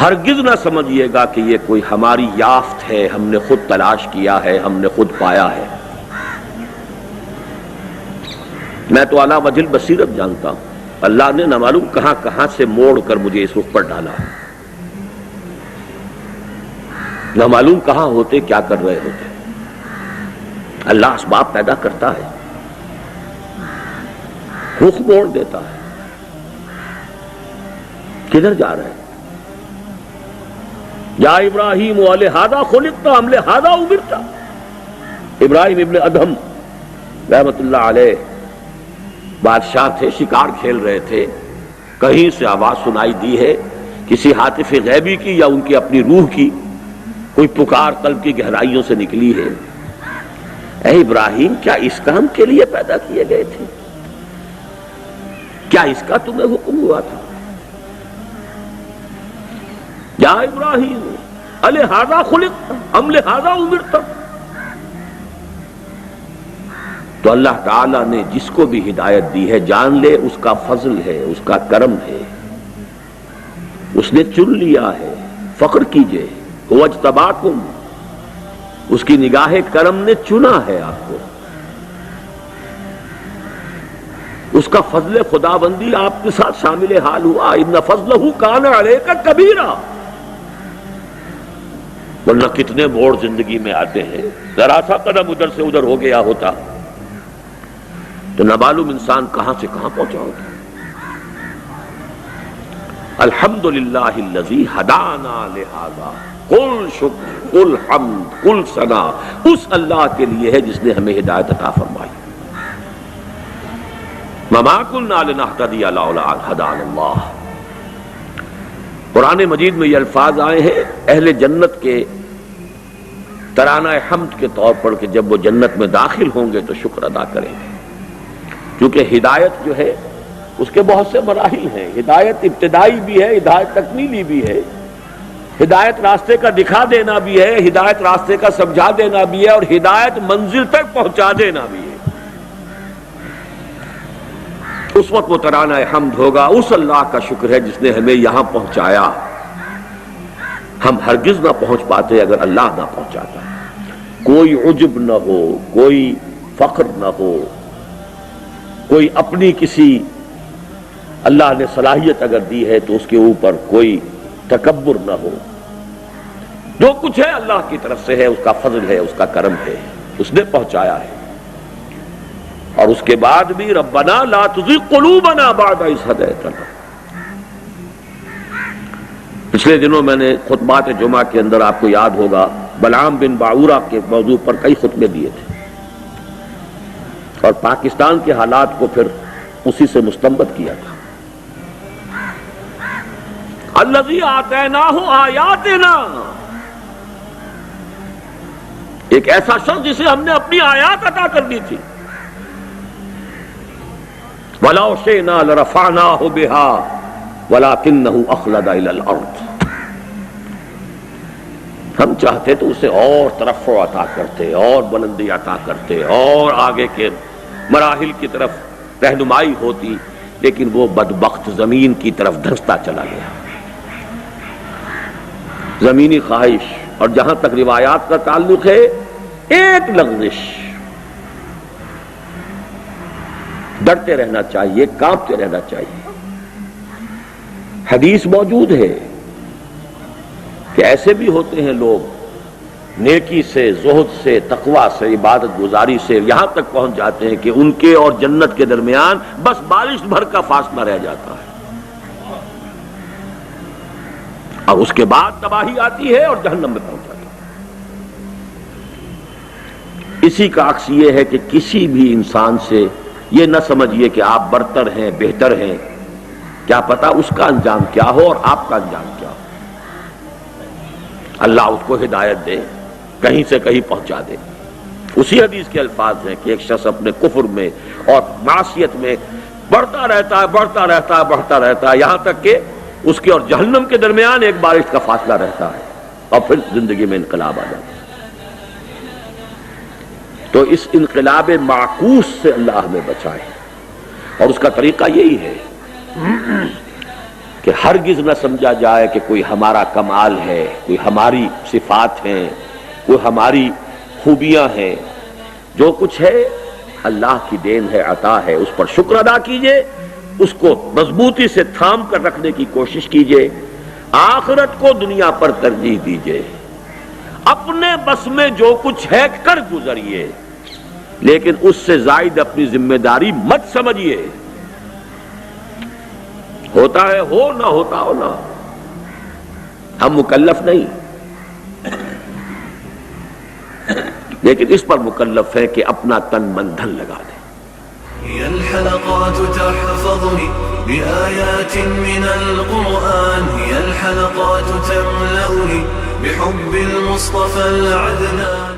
ہرگز نہ سمجھیے گا کہ یہ کوئی ہماری یافت ہے، ہم نے خود تلاش کیا ہے، ہم نے خود پایا ہے۔ میں تو اعلیٰ وجہ بصیرت جانتا ہوں، اللہ نے نہ معلوم کہاں کہاں سے موڑ کر مجھے اس رخ پر ڈالا ہے، نہ معلوم کہاں ہوتے کیا کر رہے ہوتے۔ اللہ اسباب پیدا کرتا ہے، رخ موڑ دیتا ہے۔ کدھر جا رہے ہیں؟ یا ابراہیم لہذا خلقت ام لہذا امرت۔ ابراہیم ابن ادہم رحمت اللہ علیہ بادشاہ تھے، شکار کھیل رہے تھے، کہیں سے آواز سنائی دی ہے، کسی ہاتف غیبی کی یا ان کی اپنی روح کی کوئی پکار قلب کی گہرائیوں سے نکلی ہے، اے ابراہیم کیا اس کام کے لیے پیدا کیے گئے تھے؟ کیا اس کا تمہیں حکم ہوا تھا؟ یا ابراہیم لہذا خلقت ام لہذا امرت۔ تو اللہ تعالیٰ نے جس کو بھی ہدایت دی ہے جان لے اس کا فضل ہے، اس کا کرم ہے، اس نے چن لیا ہے، فخر کیجئے، هو اجتباکم، اس کی نگاہ کرم نے چنا ہے آپ کو، اس کا فضل خداوندی آپ کے ساتھ شامل حال ہوا۔ ان فضلہ کان علیک کبیرا، ورنہ کتنے موڑ زندگی میں آتے ہیں، ذرا سا قدم ادھر سے ادھر ہو گیا ہوتا تو نہ معلوم انسان کہاں سے کہاں پہنچا ہوتا۔ الحمدللہ الذی ہدانا لہذا، قل شکر قل حمد قل ثنا، اس اللہ کے لیے ہے جس نے ہمیں ہدایت عطا فرمائی۔ وما كنا لنهتدي لولا ان هدانا اللہ۔ قرآن مجید میں یہ الفاظ آئے ہیں اہل جنت کے ترانہ حمد کے طور پر کہ جب وہ جنت میں داخل ہوں گے تو شکر ادا کریں گے، کیونکہ ہدایت جو ہے اس کے بہت سے مراحل ہیں، ہدایت ابتدائی بھی ہے، ہدایت تکمیلی بھی ہے، ہدایت راستے کا دکھا دینا بھی ہے، ہدایت راستے کا سمجھا دینا بھی ہے، اور ہدایت منزل تک پہنچا دینا بھی ہے۔ اس وقت وہ ترانہ حمد ہوگا، اس اللہ کا شکر ہے جس نے ہمیں یہاں پہنچایا، ہم ہرگز نہ پہنچ پاتے اگر اللہ نہ پہنچاتا۔ کوئی عجب نہ ہو، کوئی فخر نہ ہو، کوئی اپنی کسی اللہ نے صلاحیت اگر دی ہے تو اس کے اوپر کوئی تکبر نہ ہو، جو کچھ ہے اللہ کی طرف سے ہے، اس کا فضل ہے، اس کا کرم ہے، اس نے پہنچایا ہے۔ اور اس کے بعد بھی ربنا لا تزغ قلوبنا بعد اذ ہدیتنا۔ پچھلے دنوں میں نے خطبات جمعہ کے اندر آپ کو یاد ہوگا بلعام بن باعورہ کے موضوع پر کئی خطبے دیے تھے، اور پاکستان کے حالات کو پھر اسی سے مستنبط کیا تھا۔ الذی آتیناہ آیاتنا، ایک ایسا شخص جسے ہم نے اپنی آیات عطا کر دی تھی۔ وَلَوْ شِئْنَا لَرَفَعْنَاهُ بِهَا وَلَكِنَّهُ أَخْلَدَ إِلَى الْأَرْضِ، ہم چاہتے تو اسے اور ترفع عطا کرتے، اور بلندی عطا کرتے، اور آگے کے مراحل کی طرف رہنمائی ہوتی، لیکن وہ بدبخت زمین کی طرف دھنستا چلا گیا۔ زمینی خواہش، اور جہاں تک روایات کا تعلق ہے ایک لغزش، ڈرتے رہنا چاہیے، کانپتے رہنا چاہیے۔ حدیث موجود ہے کہ ایسے بھی ہوتے ہیں لوگ نیکی سے، زہد سے، تقوی سے، عبادت گزاری سے یہاں تک پہنچ جاتے ہیں کہ ان کے اور جنت کے درمیان بس بارش بھر کا فاصلہ رہ جاتا ہے، اور اس کے بعد تباہی آتی ہے اور جہنم میں پہنچ جاتا ہے۔ اسی کا عکس یہ ہے کہ کسی بھی انسان سے یہ نہ سمجھیے کہ آپ برتر ہیں، بہتر ہیں، کیا پتا اس کا انجام کیا ہو اور آپ کا انجام کیا ہو۔ اللہ اس کو ہدایت دے، کہیں سے کہیں پہنچا دے۔ اسی حدیث کے الفاظ ہیں کہ ایک شخص اپنے کفر میں اور معصیت میں بڑھتا رہتا ہے، بڑھتا رہتا ہے، بڑھتا رہتا ہے، یہاں تک کہ اس کے اور جہنم کے درمیان ایک بارش کا فاصلہ رہتا ہے، اور پھر زندگی میں انقلاب آ جاتا ہے۔ تو اس انقلاب معکوس سے اللہ ہمیں بچائے، اور اس کا طریقہ یہی ہے کہ ہرگز نہ سمجھا جائے کہ کوئی ہمارا کمال ہے، کوئی ہماری صفات ہیں، کوئی ہماری خوبیاں ہیں. جو کچھ ہے اللہ کی دین ہے، عطا ہے، اس پر شکر ادا کیجئے، اس کو مضبوطی سے تھام کر رکھنے کی کوشش کیجئے. آخرت کو دنیا پر ترجیح دیجئے. اپنے بس میں جو کچھ ہے کر گزریے، لیکن اس سے زائد اپنی ذمہ داری مت سمجھیے. ہوتا ہے ہو، نہ ہوتا ہو نہ. ہم مکلف نہیں، لیکن اس پر مکلف ہے کہ اپنا تن من دھن لگا دیں. هي الحلقات تحفظني بآيات من القرآن، هي الحلقات تملأني بحب المصطفى العدنان.